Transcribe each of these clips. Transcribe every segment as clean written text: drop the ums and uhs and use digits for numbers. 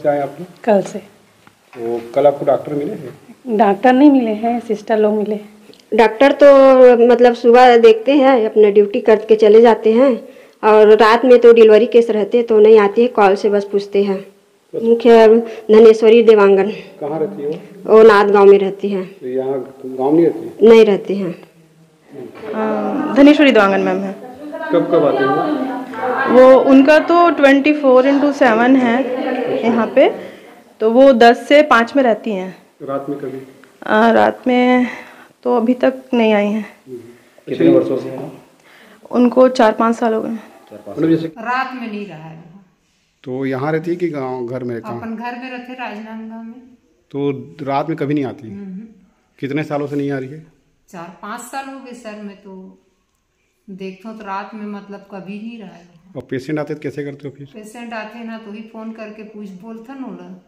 से आए आपने? कल से। तो कल आपको डॉक्टर मिले हैं? डॉक्टर नहीं मिले हैं, सिस्टर लोग मिले। डॉक्टर तो मतलब सुबह देखते हैं, अपना ड्यूटी करके चले जाते हैं, और रात में तो डिलीवरी केस रहते तो नहीं आती है, कॉल से बस पूछते हैं। मुख्य धनेश्वरी देवांगन। कहाँ रहती है वो नाथ गांव में रहती है। तो यहाँ गांव नहीं रहती? नहीं रहती हैं। धनेश्वरी देवांगन मैम है। कब कब आते हैं वो उनका तो 24/7 है यहाँ पे, तो वो 10 से 5 में रहती हैं। रात में कभी? रात में तो अभी तक नहीं आई हैं। कितने वर्षों से हैं? उनको 4-5 साल हो गए। रात में नहीं रहा है। तो यहाँ रहती है कि गाँव घर में? अपन घर में रहते राजनांदगांव में। तो रात में कभी नहीं आती? कितने सालों से नहीं आ रही है? 4-5 साल हो गए सर। मैं तो देखता हूँ तो रात में मतलब कभी नहीं रहा है। और पेशेंट आते तो कैसे करते हो फिर? पेशेंट आते ना तो ही फोन करके बोलता न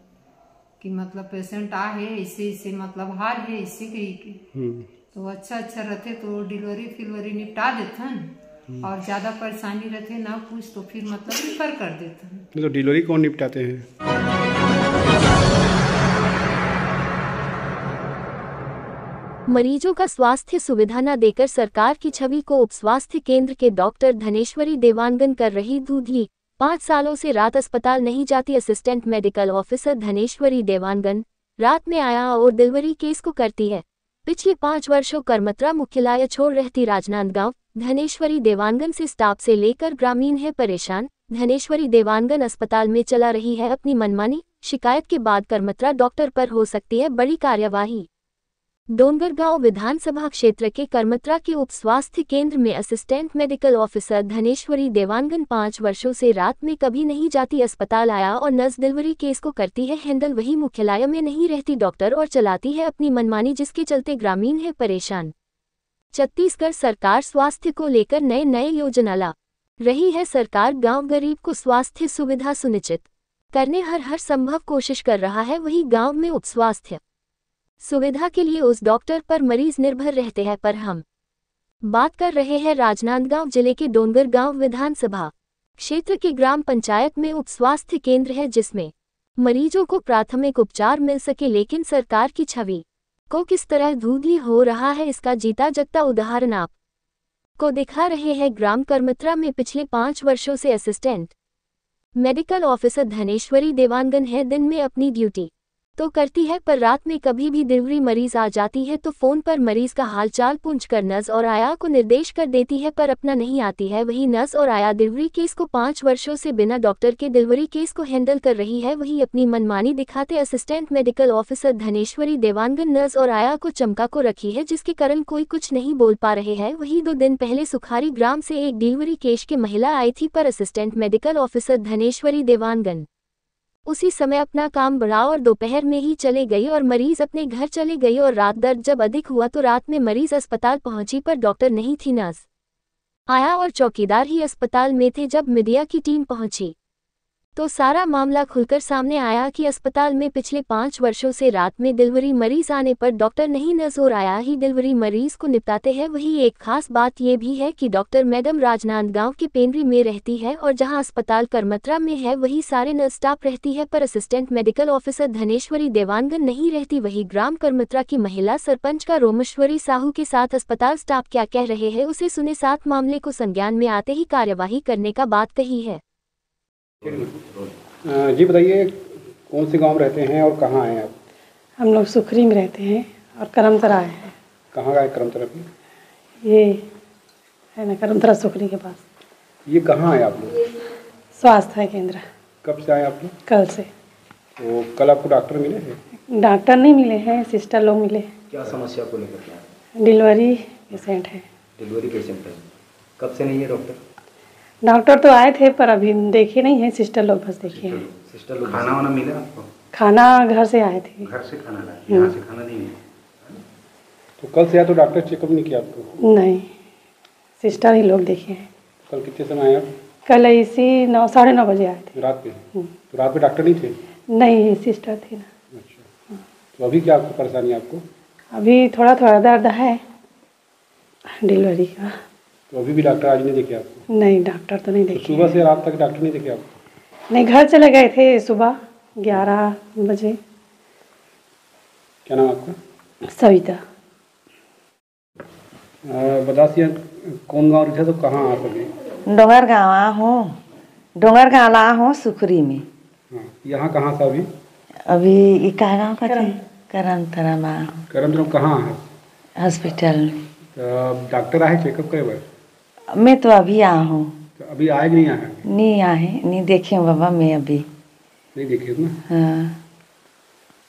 कि मतलब पेशेंट आ है, इससे मतलब हार है, इससे कही के तो अच्छा रहते तो डिलीवरी निपटा देते हैं, और ज्यादा परेशानी रहते ना कुछ तो फिर मतलब रिफर कर देते हैं। तो डिलीवरी कौन निपटाते हैं? मरीजों का स्वास्थ्य सुविधा न देकर सरकार की छवि को उप स्वास्थ्य केंद्र के डॉक्टर धनेश्वरी देवांगन कर रही धुंधली। 5 सालों से रात अस्पताल नहीं जाती assistant medical officer Dhaneshwari Dewangan रात में आया और डिलीवरी केस को करती है। पिछले 5 वर्षों करमत्रा मुख्यालय छोड़ रहती राजनांदगांव। धनेश्वरी देवांगन से स्टाफ से लेकर ग्रामीण है परेशान। धनेश्वरी देवांगन अस्पताल में चला रही है अपनी मनमानी। शिकायत के बाद करमत्रा डॉक्टर पर हो सकती है बड़ी कार्यवाही। डोंगरगांव विधानसभा क्षेत्र के करमत्रा के उप स्वास्थ्य केंद्र में assistant medical officer Dhaneshwari Dewangan 5 वर्षों से रात में कभी नहीं जाती अस्पताल आया और नर्स डिलीवरी केस को करती है हैंडल। वही मुख्यालय में नहीं रहती डॉक्टर और चलाती है अपनी मनमानी, जिसके चलते ग्रामीण है परेशान। छत्तीसगढ़ सरकार स्वास्थ्य को लेकर नए योजना ला रही है। सरकार गाँव गरीब को स्वास्थ्य सुविधा सुनिश्चित करने हर संभव कोशिश कर रहा है। वही गाँव में उप स्वास्थ्य सुविधा के लिए उस डॉक्टर पर मरीज निर्भर रहते हैं। पर हम बात कर रहे हैं राजनांदगांव जिले के डोंगरगांव विधानसभा क्षेत्र के ग्राम पंचायत में उप स्वास्थ्य केंद्र है, जिसमें मरीजों को प्राथमिक उपचार मिल सके, लेकिन सरकार की छवि को किस तरह धुंधली हो रहा है इसका जीता जगता उदाहरण आप को दिखा रहे हैं। ग्राम करमत्रा में पिछले 5 वर्षों से assistant medical officer Dhaneshwari Dewangan है। दिन में अपनी ड्यूटी तो करती है, पर रात में कभी भी डिलीवरी मरीज आ जाती है तो फोन पर मरीज का हालचाल पूछकर नर्स और आया को निर्देश कर देती है, पर अपना नहीं आती है। वही नर्स और आया डिलीवरी केस को 5 वर्षों से बिना डॉक्टर के डिलीवरी केस को हैंडल कर रही है। वही अपनी मनमानी दिखाते assistant medical officer Dhaneshwari Dewangan nurse और आया को चमका को रखी है, जिसके कारण कोई कुछ नहीं बोल पा रहे हैं। वही 2 दिन पहले सुखारी ग्राम से एक डिलीवरी केस की महिला आई थी, पर assistant medical officer Dhaneshwari Dewangan उसी समय अपना काम बढ़ा और दोपहर में ही चले गई और मरीज अपने घर चले गई। और रात दर्द जब अधिक हुआ तो रात में मरीज अस्पताल पहुंची, पर डॉक्टर नहीं थी, नर्स आया और चौकीदार ही अस्पताल में थे। जब मीडिया की टीम पहुंची तो सारा मामला खुलकर सामने आया कि अस्पताल में पिछले 5 वर्षों से रात में डिलीवरी मरीज आने पर डॉक्टर नहीं नर्स और आया ही डिलीवरी मरीज को निपटाते हैं। वही एक खास बात यह भी है कि डॉक्टर मैडम राजनांदगांव के पेंड्री में रहती है और जहां अस्पताल करमत्रा में है वही सारे नर्स स्टाफ रहती है, पर assistant medical officer Dhaneshwari Dewangan नहीं रहती। वही ग्राम करमत्रा की महिला सरपंच का रोमेश्वरी साहू के साथ अस्पताल स्टाफ क्या कह रहे हैं उसे सुने। साथ मामले को संज्ञान में आते ही कार्यवाही करने का बात कही है। जी बताइए, कौन से गांव रहते हैं और कहाँ आए आप? हम लोग सुखरी में रहते हैं और करमतरा आए हैं। कहाँ गए करमतरा पे? ये है ना करमतरा सुखरी के पास। ये कहाँ आए आप लोग? स्वास्थ्य केंद्र। कब से आए आप लोग? कल से। तो कल आपको डॉक्टर मिले हैं? डॉक्टर नहीं मिले हैं, सिस्टर लोग मिले। क्या समस्या को लेकर? डिलीवरी पेशेंट है। डिलीवरी पेशेंट है। कब से नहीं है डॉक्टर? डॉक्टर तो आए थे पर अभी देखे नहीं है, सिस्टर लोग बस देखे हैं। सिस्टर लोग। खाना वाना मिला आपको? खाना घर से आए थे। घर से खाना लाए, यहाँ से खाना नहीं मिला। तो कल से आया तो डॉक्टर चेकअप नहीं किया आपको? नहीं, सिस्टर ही लोग देखे हैं। कल कितने समय आए आप? कल इसी 9-9:30 बजे आए थे। रात पे? तो रात में डॉक्टर नहीं थे? नहीं, सिस्टर थी ना। अच्छा, तो अभी क्या आपको परेशानी है आपको? अभी थोड़ा दर्द है डिलीवरी का। तो अभी भी डॉक्टर आज नहीं देखे आपको? नहीं, डॉक्टर तो नहीं देखे। तो सुबह से रात तक डॉक्टर नहीं देखे आपको? नहीं, घर चले गए थे सुबह, 11 बजे। क्या नाम आपका? सविता। बताइए कौन गांव रहे तो कहाँ आ सके? डोंगर गाँव आ हूँ, डोंगर गाँव ला हूँ सुखरी में। हाँ, यहाँ कहाँ था अभी? अभी का गाँव का थी करमथरम आ हूँ। करमथरम कहाँ है? हॉस्पिटल में। तो डॉक्टर आए चेकअप करे बार? मैं तो अभी आ हूँ। तो अभी आए कि नहीं आए? नहीं आए, नहीं देखे हूँ बाबा मैं अभी। नहीं देखे ना? हाँ।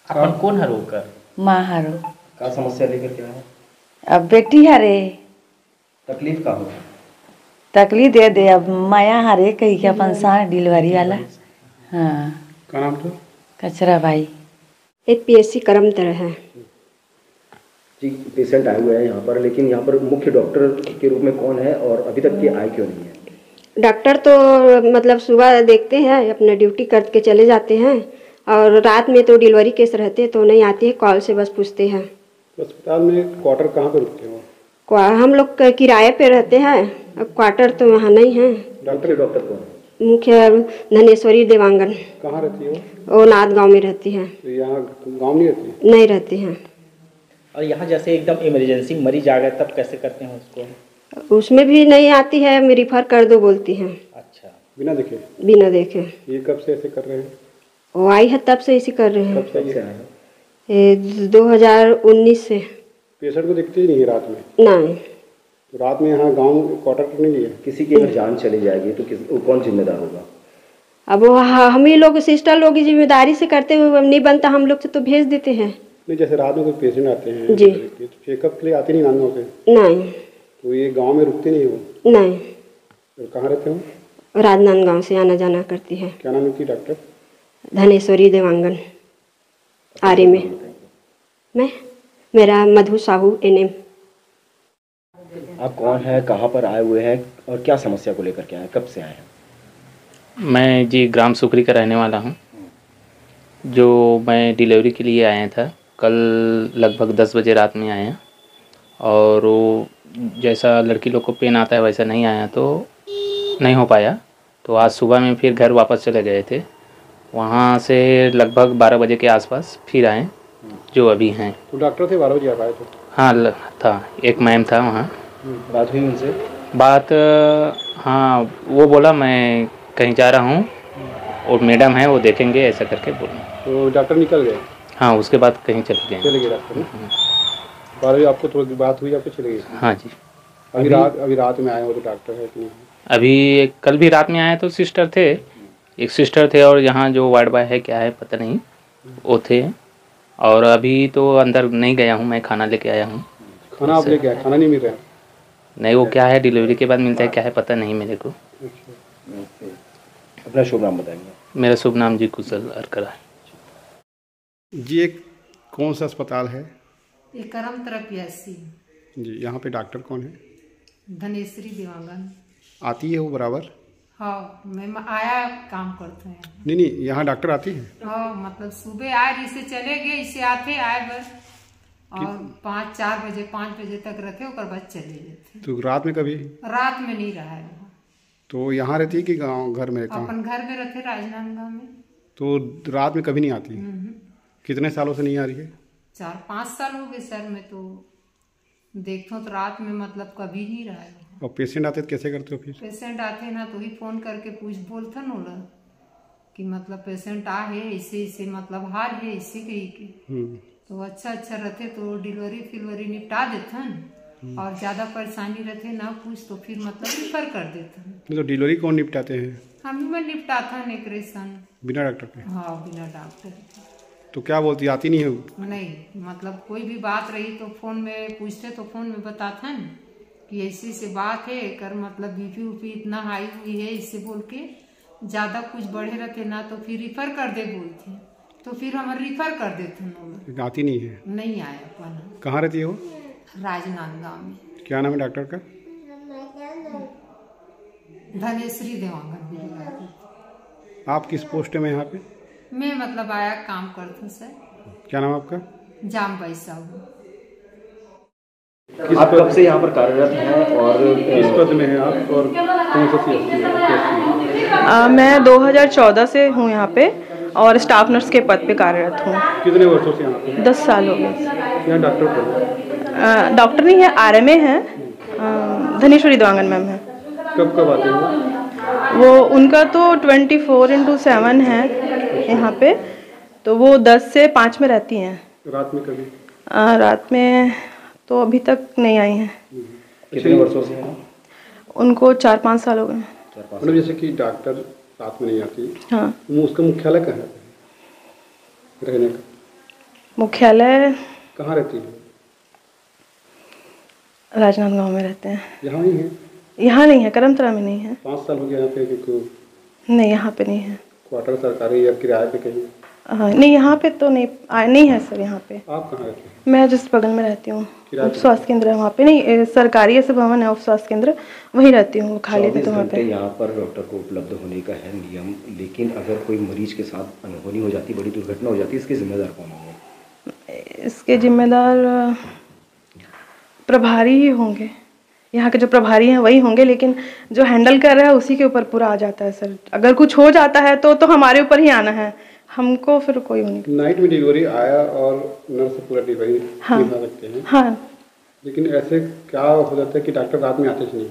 अपन कौन है रोकर? माँ हरो। क्या समस्या लेकर क्या है? अब बेटी हरे। तकलीफ का हो? तकलीफ दे दे अब माया हरे कही के अपन साथ डिलीवरी वाला। हाँ। क्या नाम था? कचरा भाई। एक PSC करमतर है जी। पेशेंट आए हुए हैं यहाँ पर, लेकिन यहाँ पर मुख्य डॉक्टर के रूप में कौन है और अभी तक के आए क्यों नहीं है? डॉक्टर तो मतलब सुबह देखते हैं, अपना ड्यूटी करके चले जाते हैं, और रात में तो डिलीवरी केस रहते तो नहीं आते हैं, कॉल से बस पूछते हैं। अस्पताल में क्वार्टर कहाँ पर रुकते हो? हम लोग किराए पे रहते हैं, अब क्वार्टर तो यहाँ नहीं है। डॉक्टर कौन है? मुख्य धनेश्वरी देवांगन। कहाँ रहती हो? वो नाथ गांव में रहती है। तो यहाँ गांव नहीं रहती? नहीं रहती हैं। और यहाँ जैसे एकदम इमरजेंसी मरीज आ गए तब कैसे करते हैं उसको? उसमें भी नहीं आती है, मैं रिफर कर दो बोलती हैं। अच्छा। बिना देखे? बिना देखे। ये कब से ऐसे कर रहे हैं? वो आई है तब से ऐसे कर रहे हैं। कब से आए? 2019 से। पेशेंट को दिखते ही नहीं है रात में? नहीं। तो रात में यहाँ गांव क्वार्टर तो नहीं है? किसी की अगर जान चली जाएगी तो कौन जिम्मेदार होगा? अब वो हम ही लोग सिस्टर लोग की जिम्मेदारी से करते हुए नहीं बनता, हम लोग से तो भेज देते हैं। नहीं, जैसे रात में कोई पेशेंट आते हैं जी, तो चेकअप के लिए आते नहीं नांदगांव से? नहीं। तो ये गांव में रुकते नहीं हो? नहीं। तो कहाँ रहते हो? राजनांदगांव से आना जाना करती है। क्या नाम है की डॉक्टर? धनेश्वरी देवांगन। आरे में। मैं मेरा मधु साहू NM। आप कौन है, कहाँ पर आए हुए हैं और क्या समस्या को लेकर के आए, कब से आए हैं? मैं जी ग्राम सुखरी का रहने वाला हूँ। जो मैं डिलीवरी के लिए आया था कल लगभग 10 बजे रात में आया, और वो जैसा लड़की लोग को पेन आता है वैसा नहीं आया तो नहीं हो पाया। तो आज सुबह में फिर घर वापस चले गए थे, वहाँ से लगभग 12 बजे के आसपास फिर आए जो अभी हैं। तो डॉक्टर थे 12 बजे आप आए थे? हाँ था, एक मैम था वहाँ। बात हुई उनसे? बात हाँ, वो बोला मैं कहीं जा रहा हूँ और मैडम है वो देखेंगे ऐसा करके बोला। तो डॉक्टर निकल गए? हाँ, उसके बाद कहीं चले गए डॉक्टर। 12 बजे आपको थोड़ी बात हुई, आपको चले गए? हाँ जी। अभी रात में आए हो तो डॉक्टर है कि नहीं? अभी कल भी रात में आए तो सिस्टर थे, एक सिस्टर थे, और यहाँ जो वार्ड बॉय है क्या है पता नहीं वो थे। और अभी तो अंदर नहीं गया हूँ, मैं खाना लेके आया हूँ। खाना आप लेके आए? खाना नहीं मिल रहा है? नहीं, वो क्या है डिलीवरी के बाद मिलता है क्या है पता नहीं मेरे को। अपना शुभ नाम बताएंगे? मेरा शुभ नाम जी कुशल अरकरा है। जी, एक कौन सा अस्पताल है? ये करमतर PSC। जी, यहाँ पे डॉक्टर कौन है? धनेश्वरी देवांगन। आती है वो बराबर? हाँ, मैं आया काम करते हैं। नहीं, यहाँ डॉक्टर आती है? हाँ, मतलब सुबह आए, इसे चले गए, इसे आते आए बस, और 5 बजे तक रहते, और बाद चले जाते। तो रात में कभी? रात में नहीं रहा है। तो यहाँ रहती है कि गाँव घर में? अपन घर में रहते राजनांदगांव में। तो रात में कभी नहीं आती? कितने सालों से नहीं आ रही है? 4-5 साल हो गए सर। मैं तो देखता हूँ तो रात में मतलब कभी नहीं रहा है। और पेशेंट आते तो कैसे करते हो फिर? पेशेंट आते ना तो ही फोन करके बोलता ना कि मतलब पेशेंट आ है इसे मतलब हाल है इसी के। तो अच्छा रहते तो डिलीवरी निपटा देते हैं, और ज्यादा परेशानी रहते ना कुछ तो फिर मतलब रिफर कर देते हैं। तो डिलीवरी कौन निपटाते हैं? हम ही निपटाता है नेक्रेशन। बिना डॉक्टर के? हाँ, बिना डॉक्टर। तो क्या बोलती, आती नहीं है? नहीं, मतलब कोई भी बात रही तो फोन में पूछते तो फोन में बताता है कि ऐसी से बात है कर, मतलब BP इतना हाई हुई है, इससे बोल के ज्यादा कुछ बढ़े रहते ना तो फिर रिफर कर दे बोलते, तो फिर हम रिफर कर देते हैं। आती नहीं है? नहीं आया अपन। कहाँ रहती है वो? राजनांदगांव में। क्या नाम है डॉक्टर का? धनेश्वरी देवांगन। आप किस पोस्ट में यहाँ पे? मैं मतलब आया काम करती हूँ सर। क्या नाम आपका? जाम पैसा। आप कब से यहाँ पर कार्यरत हैं और किस पद में हैं आप, और कौन सा CSC है? मैं 2014 से हूँ यहाँ पे, और स्टाफ नर्स के पद पे कार्यरत हूँ। कितने वर्षों से यहाँ पे? 10 साल हो गए। यहाँ डॉक्टर कौन? डॉक्टर नहीं है, RMA है, धनेश्वरी देवांगन मैम है। कब कब आते हैं वो उनका तो 24/7 है यहाँ पे, तो वो 10 से 5 में रहती हैं। रात में कभी? रात में तो अभी तक नहीं आई हैं। कितने वर्षों से हैं? उनको 4-5 साल हो गए। मतलब जैसे कि डॉक्टर रात में नहीं आती, हाँ। उसका मुख्यालय कहाँ है रहने का? मुख्यालय कहाँ रहती है? राजनांदगांव में रहते हैं। यहाँ नहीं है? यहाँ नहीं है, करमतरा में नहीं है। 5 साल हो गया यहाँ पे? नहीं, यहाँ पे नहीं है। क्वार्टर सरकारी या किराए पे कहीं? नहीं, यहाँ पे तो नहीं है सर। यहाँ पे आप कहाँ रहते हैं? मैं जिस बगल में रहती हूँ, उप स्वास्थ्य केंद्र है वहाँ पे। नहीं, सरकारी ऐसे भवन है उप स्वास्थ्य केंद्र, वहीं रहती हूँ। खाली थे तो वहाँ पे। यहाँ पर डॉक्टर को उपलब्ध होने का है नियम, लेकिन अगर कोई मरीज के साथ अनहोनी हो जाती, बड़ी दुर्घटना हो जाती, इसके जिम्मेदार कौन होंगे? इसके जिम्मेदार प्रभारी ही होंगे। यहाँ के जो प्रभारी हैं वही होंगे, लेकिन जो हैंडल कर रहा है उसी के ऊपर पूरा आ जाता है सर। अगर कुछ हो जाता है तो हमारे ऊपर ही आना है, हमको फिर कोई नहीं। नाइट में डिलीवरी आया और नर्स पूरा डिलीवरी निभा सकते हैं। हाँ। लेकिन ऐसे क्या हो जाता है कि डॉक्टर रात में आते ही नहीं?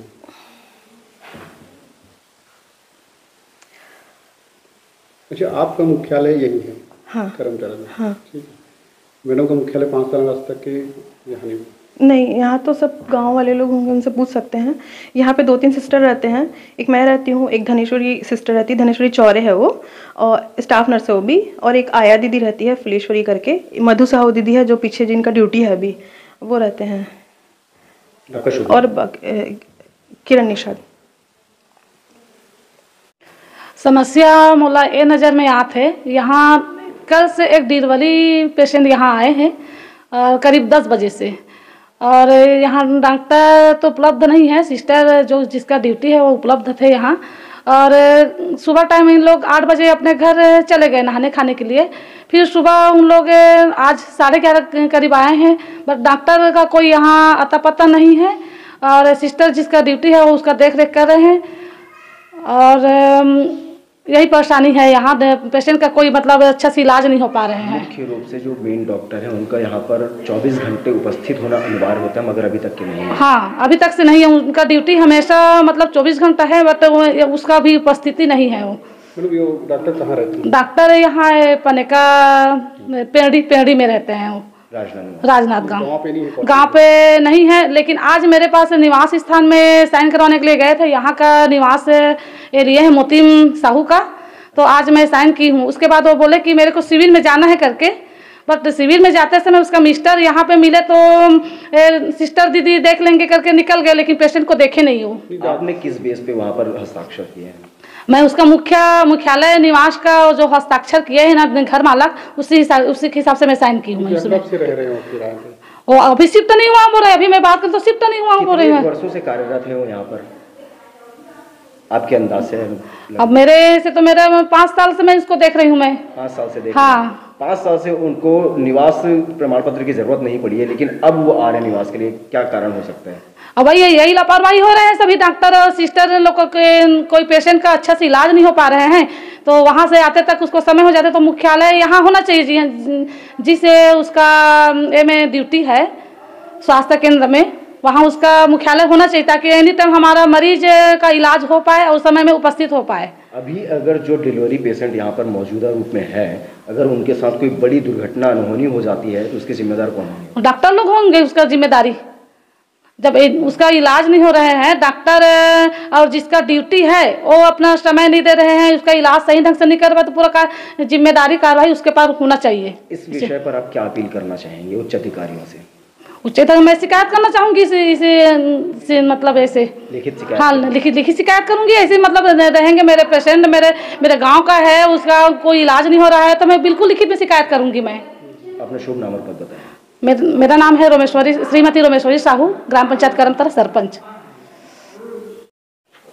अच्छा, आपका मुख्यालय यही है? हाँ। करमतरा में? हाँ। ठीक है। मैडम का मुख्यालय 5 साल वर्ष तक के यहाँ नहीं? नहीं, यहाँ तो सब गांव वाले लोग होंगे, उनसे पूछ सकते हैं। यहाँ पे 2-3 सिस्टर रहते हैं। एक मैं रहती हूँ, एक धनेश्वरी सिस्टर रहती है, धनेश्वरी चौरे है वो, और स्टाफ नर्स है वो भी, और एक आया दीदी रहती है फुलेश्वरी करके, मधु साहू दीदी है जो पीछे जिनका ड्यूटी है अभी, वो रहते हैं, और किरण निषाद। समस्या मोला ए नज़र में आत है, यहाँ कल से एक डिलीवरी पेशेंट यहाँ आए हैं करीब 10 बजे से, और यहाँ डॉक्टर तो उपलब्ध नहीं है। सिस्टर जो जिसका ड्यूटी है वो उपलब्ध थे यहाँ, और सुबह टाइम इन लोग 8 बजे अपने घर चले गए नहाने खाने के लिए। फिर सुबह उन लोग आज 11:30 करीब आए हैं, बट डॉक्टर का कोई यहाँ अता पता नहीं है, और सिस्टर जिसका ड्यूटी है वो उसका देख रेख कर रहे हैं, और यही परेशानी है। यहाँ पेशेंट का कोई मतलब अच्छा से इलाज नहीं हो पा रहे हैं। मुख्य रूप से जो मेन डॉक्टर है उनका यहाँ पर 24 घंटे उपस्थित होना अनिवार्य होता है, मगर अभी तक के नहीं है। हाँ, अभी तक से नहीं है। उनका ड्यूटी हमेशा मतलब 24 घंटा है, बट उसका भी उपस्थिति नहीं है। वो डॉक्टर कहाँ रहते हैं? डॉक्टर यहाँ पनेका पेड़ी में रहते हैं, वो राजनांदगांव गाँव पे नहीं है। लेकिन आज मेरे पास निवास स्थान में साइन करवाने के लिए गए थे। यहाँ का निवास एरिया है मोतीम साहू का, तो आज मैं साइन की हूँ। उसके बाद वो बोले कि मेरे को सिविल में जाना है करके, बट सिविल में जाते समय उसका मिस्टर यहाँ पे मिले तो सिस्टर दीदी देख लेंगे करके निकल गए, लेकिन पेशेंट को देखे नहीं हो। आपने किस बेस पे वहाँ पर हस्ताक्षर किए हैं? मैं उसका मुख्यालय निवास का जो हस्ताक्षर किए हैं ना घर मालक, उसी के हिसाब से मैं साइन की हूँ। वो अभी शिफ्ट नहीं हुआ बोल रहे, अभी मैं बात करता हूँ शिफ्ट नहीं हुआ बोल रहे हैं। वर्षों से कार्यरत है वो यहाँ पर, आपके अंदाज से? अब मेरे से तो मेरा 5 साल से मैं इसको देख रही हूँ। मैं 5 साल से देख हाँ। 5 साल से उनको निवास प्रमाण पत्र की जरूरत नहीं पड़ी है, लेकिन अब वो आ रहे हैं निवास के लिए, क्या कारण हो सकता है? अब भाई यही लापरवाही हो रहे हैं सभी डॉक्टर और सिस्टर लोग के। कोई पेशेंट का अच्छा से इलाज नहीं हो पा रहे हैं, तो वहाँ से आते तक उसको समय हो जाता है। तो मुख्यालय यहाँ होना चाहिए, जिसे उसका में ड्यूटी है स्वास्थ्य केंद्र में, वहाँ उसका मुख्यालय होना चाहिए, ताकि एनी टाइम हमारा मरीज का इलाज हो पाए और समय में उपस्थित हो पाए। अभी अगर जो डिलीवरी पेशेंट यहाँ पर मौजूदा रूप में है, अगर उनके साथ कोई बड़ी दुर्घटना अनहोनी हो जाती है तो उसके जिम्मेदार कौन होंगे? डॉक्टर लोग होंगे उसका जिम्मेदारी। जब उसका इलाज नहीं हो रहे हैं, डॉक्टर और जिसका ड्यूटी है वो अपना समय नहीं दे रहे हैं, उसका इलाज सही ढंग से नहीं कर पाए, तो पूरा जिम्मेदारी कार्रवाई उसके पास होना चाहिए। इस विषय पर आप क्या अपील करना चाहेंगे उच्च अधिकारियों से? उच्च मैं शिकायत करना चाहूँगी इसे मतलब ऐसे लिखित शिकायत? हाँ, लिखित शिकायत करूँगी। ऐसे मतलब रहेंगे मेरे पेशेंट मेरे गाँव का है, उसका कोई इलाज नहीं हो रहा है, तो मैं बिल्कुल लिखित में शिकायत करूँगी। मैं अपना शुभ नाम और पद बताएं। मेरा नाम है श्रीमती रोमेश्वरी साहू, ग्राम पंचायत करमतरा सरपंच।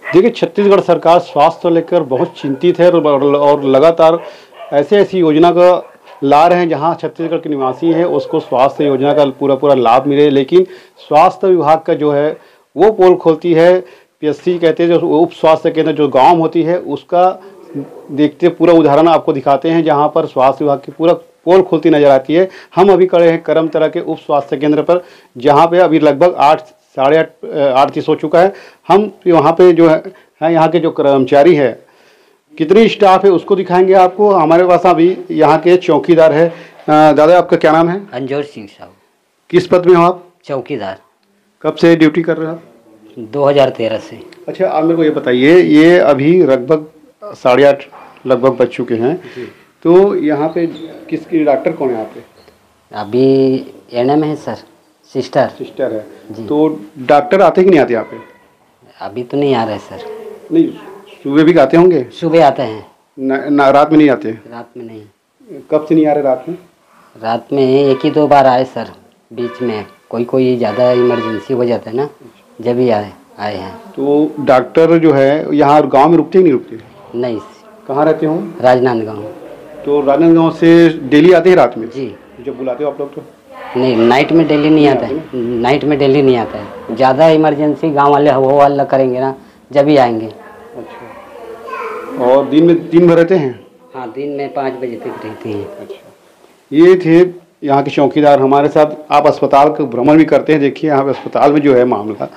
देखिए, छत्तीसगढ़ सरकार स्वास्थ्य को लेकर बहुत चिंतित है और लगातार ऐसी योजना का ला रहे हैं जहां छत्तीसगढ़ के निवासी हैं उसको स्वास्थ्य योजना का पूरा लाभ मिले। लेकिन स्वास्थ्य विभाग का जो है वो पोल खोलती है, PSC कहते हैं, जो उप स्वास्थ्य केंद्र जो गांव होती है उसका देखते पूरा उदाहरण आपको दिखाते हैं जहां पर स्वास्थ्य विभाग की पूरा पोल खुलती नजर आती है। हम अभी खड़े हैं करमतरा के उप स्वास्थ्य केंद्र पर, जहां पे अभी लगभग 8:30 हो चुका है। हम वहां पे जो है यहाँ के जो कर्मचारी है, कितनी स्टाफ है उसको दिखाएंगे आपको। हमारे पास अभी यहाँ के चौकीदार है। दादा आपका क्या नाम है? अंजोर सिंह साहब। किस पद में हो आप? चौकीदार। कब से ड्यूटी कर रहे हो आप? 2013 से। अच्छा, आप मेरे को ये बताइए, ये अभी लगभग 8:30 लगभग बज चुके हैं, तो यहाँ पे किसकी डॉक्टर कौन है यहाँ पे? अभी एनएम है सर, सिस्टर है जी। तो डॉक्टर आते कि नहीं आते यहाँ पे? अभी तो नहीं आ रहे सर। नहीं, सुबह भी आते होंगे? सुबह आते हैं ना, रात में नहीं आते? रात में नहीं। कब से नहीं आ रहे रात में? रात में 1 ही 2 बार आए सर, बीच में कोई ज़्यादा इमरजेंसी हो जाता है ना, जब ही आए हैं। तो डॉक्टर जो है यहाँ गांव में रुकते ही नहीं रुकते? नहीं। कहाँ रहते हो? राजनांदगांव। तो राजनांदगांव से डेली आते हैं रात में? जी। जब बुलाते हो आप लोग तो? नहीं, नाइट में डेली नहीं आता है। नाइट में डेली नहीं आता है। ज़्यादा इमरजेंसी गांव वाले वो वाला करेंगे ना, जब ही आएंगे। अच्छा। और दिन भर रहते हैं? हाँ, दिन में 5 बजे तक रहती हैं। अच्छा, ये थे यहाँ के चौकीदार हमारे साथ। आप अस्पताल का भ्रमण भी करते हैं, देखिए यहाँ पे अस्पताल में जो है मामला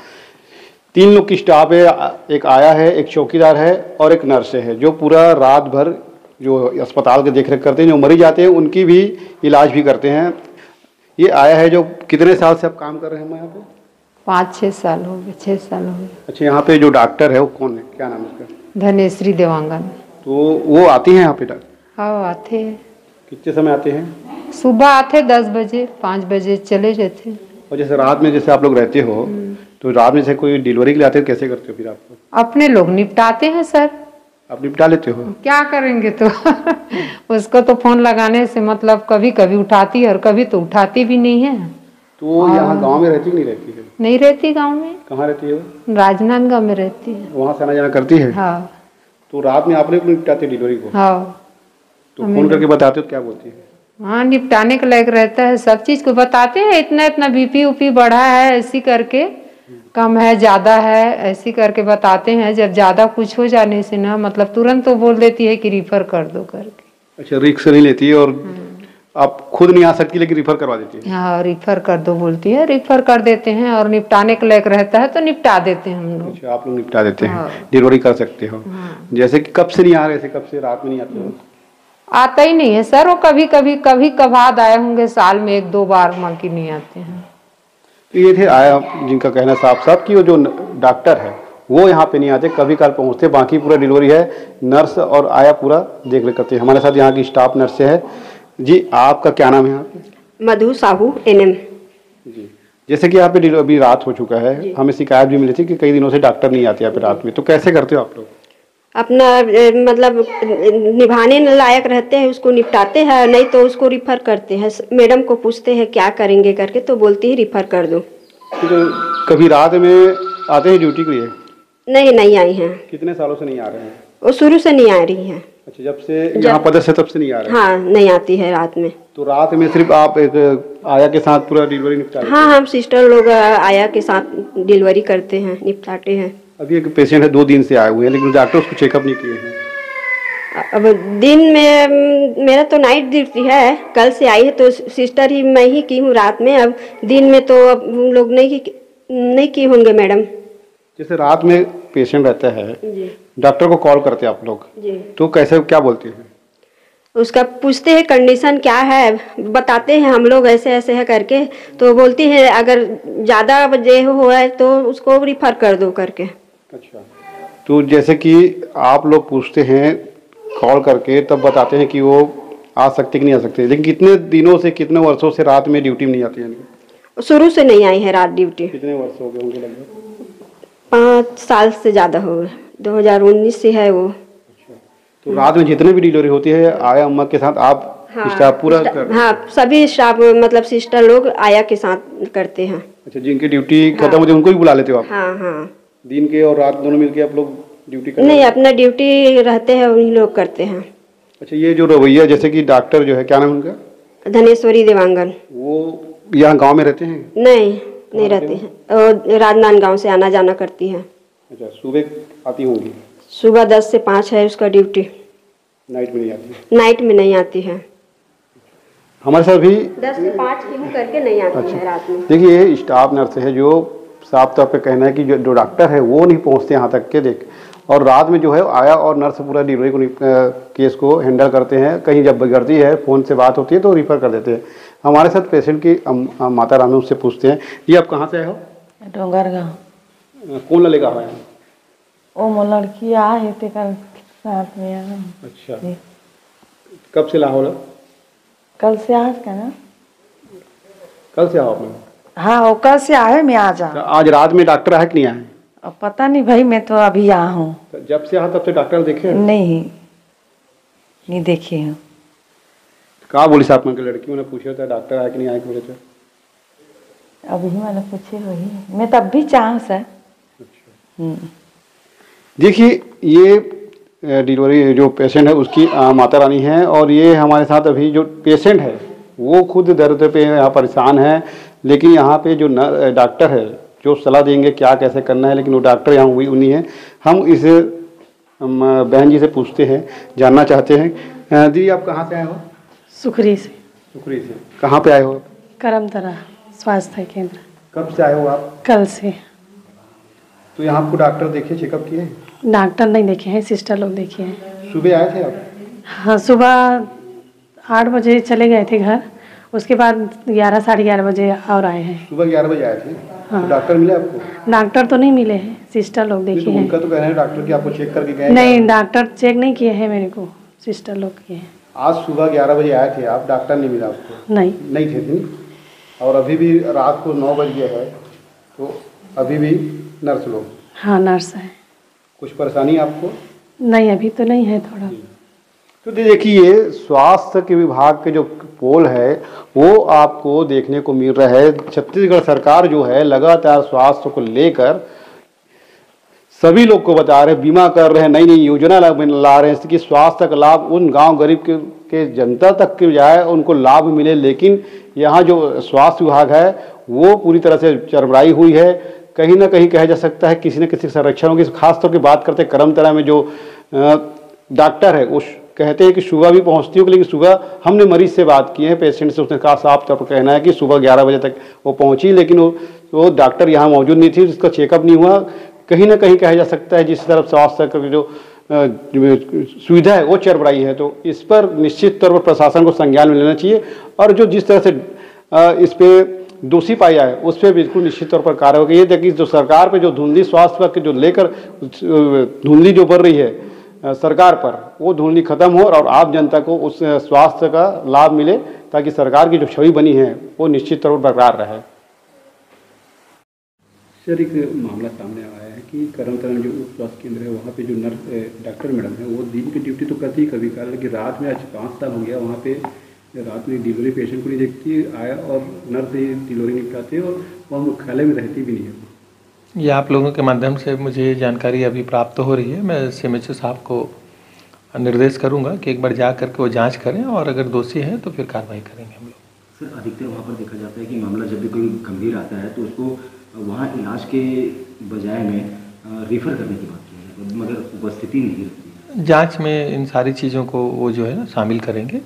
3 लोग की स्टाफ है। एक आया है, एक चौकीदार है और एक नर्स है, जो पूरा रात भर जो अस्पताल के देखरेख करते हैं। जो मरीज आते हैं उनकी भी इलाज भी करते हैं। ये आया है जो कितने साल से आप काम कर रहे हैं यहाँ पे? 5-6 साल हो गए, 6 साल हो गए। अच्छा, यहाँ पे जो डॉक्टर है वो कौन है, क्या नाम है उसका? धनेश्वरी देवांगन। तो वो आती हैं यहाँ पे डॉक्टर? हाँ, आते हैं। कितने समय आते हैं? सुबह आते 10 बजे, 5 बजे चले जाते हैं। और जैसे रात में जैसे आप लोग रहते हो, तो रात में से कोई डिलीवरी के लिए आते हो, कैसे करते हो फिर आप लोग? अपने लोग निपटाते हैं सर। आप निपटा लेते हो? क्या करेंगे तो उसको तो फोन लगाने से मतलब कभी कभी उठाती है और कभी तो उठाती भी नहीं है। तो यहाँ गांव में रहती कि नहीं रहती है? नहीं रहती गांव में। कहाँ रहती है वो? राजनांदगांव में रहती है। वहाँ से आना जाना करती है? हाँ। तो रात में आप लोग निपटाते डिलीवरी को? हाँ। तो फोन करके बताते हो तो क्या बोलती है? हाँ, निपटाने के लायक रहता है, सब चीज को बताते हैं। इतना बीपी उपी बढ़ा है, ऐसी करके कम है, ज्यादा है, ऐसी करके बताते हैं। जब ज्यादा कुछ हो जाने से ना मतलब तुरंत तो बोल देती है कि रिफर कर दो करके। अच्छा, रिक्स नहीं लेती है और आप खुद नहीं आ सकती लेकिन रिफर करवा देती है? हाँ, रिफर कर दो बोलती है, रिफर कर देते हैं और निपटाने के लायक रहता है तो निपटा देते हैं हम लोग। अच्छा, आप लोग निपटा देते हैं, डिलीवरी कर सकते हो। जैसे कि कब से नहीं आ रहे थे, कब से रात में नहीं आते हो? आता ही नहीं है सर, वो कभी कभार आए होंगे, साल में 1-2 बार बाकी नहीं आते हैं। तो ये थे आया जिनका कहना साफ कि वो जो डॉक्टर है वो यहाँ पे नहीं आते, कभी काल पहुँचते, बाकी पूरा डिलीवरी है नर्स और आया पूरा देख रेख करते हैं। हमारे साथ यहाँ की स्टाफ नर्स है। जी, आपका क्या नाम है यहाँ पे? मधु साहू, एनएम। जी, जैसे कि यहाँ पे अभी रात हो चुका है, हमें शिकायत भी मिली थी कि कई दिनों से डॉक्टर नहीं आते यहाँ पे रात में, तो कैसे करते हो आप लोग? अपना मतलब निभाने लायक रहते हैं उसको निपटाते हैं, नहीं तो उसको रिफर करते हैं। मैडम को पूछते हैं क्या करेंगे करके, तो बोलती है रिफर कर दो। तो कभी रात में आते हैं ड्यूटी के लिए? नहीं आई हैं। कितने सालों से नहीं आ रहे हैं? वो शुरू से नहीं आ रही हैं। अच्छा, जब से यहाँ पदस्थ है तब से नहीं आ रहे हैं? हाँ, नहीं आती है रात में। तो रात में सिर्फ आप एक आया के साथ पूरा डिलीवरी निपटाते हैं? हाँ, हम सिस्टर लोग आया के साथ डिलीवरी करते हैं, निपटाते हैं। अभी एक पेशेंट है 2 दिन से आए हुए हैं, लेकिन डॉक्टर उसको चेकअप नहीं किए हैं। अब दिन में मेरा तो नाइट ड्यूटी है, कल से आई है तो सिस्टर ही मैं ही की हूँ रात में। अब दिन में तो अब उन लोग नहीं की होंगे मैडम। जैसे रात में पेशेंट रहता है, डॉक्टर को कॉल करते हैं आप लोग, तो कैसे क्या बोलते हैं? उसका पूछते हैं कंडीशन क्या है, बताते हैं हम लोग ऐसे ऐसे है करके, तो बोलती है अगर ज़्यादा जे हुआ है तो उसको रिफर कर दो करके। अच्छा, तो जैसे कि आप लोग पूछते हैं कॉल करके, तब बताते हैं कि वो आ सकते कि नहीं आ सकते, लेकिन कितने दिनों से, कितने वर्षों से रात में ड्यूटी में नहीं आती है? शुरू से नहीं आई है रात ड्यूटी। कितने वर्ष हो गए होंगे? लगभग 5 साल से ज़्यादा हो गए, 2019 से है वो। तो रात में जितने भी डिलीवरी होती है आया अम्मा के साथ आप स्टाफ पूरा कर? हाँ, सभी स्टाफ मतलब सिस्टर लोग आया के साथ करते हैं। अच्छा, जिनकी ड्यूटी खत्म होती है उनको भी बुला लेते हो आप? हाँ। दिन के और रात दोनों मिलके आप लोग ड्यूटी करते हैं? नहीं, अपना ड्यूटी रहते हैं उन्हीं लोग करते हैं। अच्छा, ये जो रवैया, जैसे कि डॉक्टर जो है, क्या नाम है उनका? धनेश्वरी देवांगन। वो यहाँ गाँव में रहते हैं? नहीं रहते हैं, और राजनांदगांव से आना जाना करती है। अच्छा, सुबह आती होंगी? सुबह 10 से 5 है उसका ड्यूटी। नाइट में नहीं आती? नाइट में नहीं आती है। हमारे साथ भी 10 से 5 की करके नहीं आती है रात में। देखिए ये स्टाफ नर्स है जो साफ तौर पे कहना है कि जो डॉक्टर है वो नहीं पहुंचते यहाँ तक के देख, और रात में जो है आया और नर्स पूरा डिलीवरी को केस को हैंडल करते हैं। कहीं जब बिगड़ती है फ़ोन से बात होती है तो रिफ़र कर देते हैं। हमारे साथ पेशेंट की माता रानी उससे पूछते हैं, ये आप कहाँ से आए हो? डोंगरगांव। कौन लड़का है? वो लड़की आए थे कल साथ में। अच्छा, कब से लाहौल? कल से आज का ना, कल से आओ आपने? हाँ वो कल से आए, मैं आज आऊँ। आज रात में डॉक्टर आए कि नहीं आए? अब पता नहीं भाई, मैं तो अभी आया हूँ। जब से आया तब से डॉक्टर देखे? नहीं देखे हूँ। कहाँ बोली साहब में लड़कियों ने पूछा था डॉक्टर आए कि नहीं आए कि बोले थे? अभी मैंने पूछे वही, मैं तब भी चाहूँ सर। देखिए ये डिलीवरी जो पेशेंट है उसकी माता रानी है, और ये हमारे साथ अभी जो पेशेंट है वो खुद दर्द पे यहाँ परेशान है, लेकिन यहाँ पे जो डॉक्टर है जो सलाह देंगे क्या कैसे करना है, लेकिन वो डॉक्टर यहाँ हुई उन्हीं है। हम इस बहन जी से पूछते हैं, जानना चाहते हैं। दीदी आप कहाँ से आए हो? सुखरी से। सुखरी से कहाँ पे आए हो? करमतरा स्वास्थ्य केंद्र। कब से आए हो आप? कल से। तो यहाँ आपको डॉक्टर देखे, चेकअप किए? डॉक्टर नहीं देखे हैं, सिस्टर लोग देखे हैं। सुबह आए थे आप? हाँ सुबह 8 बजे चले गए थे घर, उसके बाद 11 साढ़े 11 बजे और आए हैं। सुबह 11 बजे आए थे? हाँ। तो डॉक्टर मिले आपको? डॉक्टर तो नहीं मिले हैं, सिस्टर लोग देखे हैं। उनका तो कहना है डॉक्टर कि आपको चेक करके गए? नहीं डॉक्टर चेक नहीं किए हैं मेरे को, सिस्टर लोग किए हैं। आज सुबह 11 बजे आए थे आप, डॉक्टर नहीं मिला आपको? नहीं थे दिन, और अभी भी रात को 9 बज गया है, तो अभी भी नर्स लोग? हाँ नर्स है। कुछ परेशानी आपको? नहीं अभी तो नहीं है थोड़ा। तो देखिए स्वास्थ्य के विभाग के जो पोल है वो आपको देखने को मिल रहा है। छत्तीसगढ़ सरकार जो है लगातार स्वास्थ्य को लेकर सभी लोग को बता रहे, बीमा कर रहे हैं, नई नई योजना ला रहे हैं कि स्वास्थ्य का लाभ उन गांव गरीब के जनता तक के जाए, उनको लाभ मिले। लेकिन यहाँ जो स्वास्थ्य विभाग है वो पूरी तरह से चरमराई हुई है। कहीं ना कहीं कहा जा सकता है किसी न किसी संरक्षण होगी। खासतौर की बात करते करमतरा में जो डॉक्टर है उस कहते हैं कि सुबह भी पहुंचती हो, लेकिन सुबह हमने मरीज से बात की है, पेशेंट से, उसने कहा साफ तौर पर कहना है कि सुबह 11 बजे तक वो पहुंची, लेकिन वो डॉक्टर यहाँ मौजूद नहीं थी, जिसका चेकअप नहीं हुआ। कहीं ना कहीं कहा जा सकता है जिस तरफ स्वास्थ्य की जो सुविधा है वो चरबराई है। तो इस पर निश्चित तौर पर प्रशासन को संज्ञान में लेना चाहिए, और जो जिस तरह से इस पर दोषी पाया है उस पर बिल्कुल निश्चित तौर पर कार्रवाई होगी। ये देखिए जो सरकार पे जो धुंधली स्वास्थ्य के जो लेकर धुंधली जो बढ़ रही है सरकार पर, वो धुंधली खत्म हो और आम जनता को उस स्वास्थ्य का लाभ मिले, ताकि सरकार की जो छवि बनी है वो निश्चित तौर पर बरकरार रहे। सर एक मामला सामने आया है कि करमतरा में जो उप स्वास्थ्य केंद्र है वहाँ पे जो नर्स डॉक्टर मैडम है वो दिन की ड्यूटी तो करती ही कभी कभार, लेकिन रात में आज 5 साल हो गया वहाँ पे रात में डिलीवरी पेशेंट को नहीं देखती, आया और नर्स डिलीवरी निपटाते और वह मुख्यालय में रहती भी नहीं है। ये आप लोगों के माध्यम से मुझे जानकारी अभी प्राप्त हो रही है। मैं CMHO साहब को निर्देश करूंगा कि एक बार जा करके वो जांच करें, और अगर दोषी है तो फिर कार्रवाई करेंगे हम लोग। सर अधिकतर वहाँ पर देखा जाता है कि मामला जब भी कोई गंभीर आता है तो उसको वहाँ इलाज के बजाय में रेफर करने की बात की है, मगर उपस्थिति नहीं रहती है। जाँच में इन सारी चीज़ों को वो जो है ना शामिल करेंगे।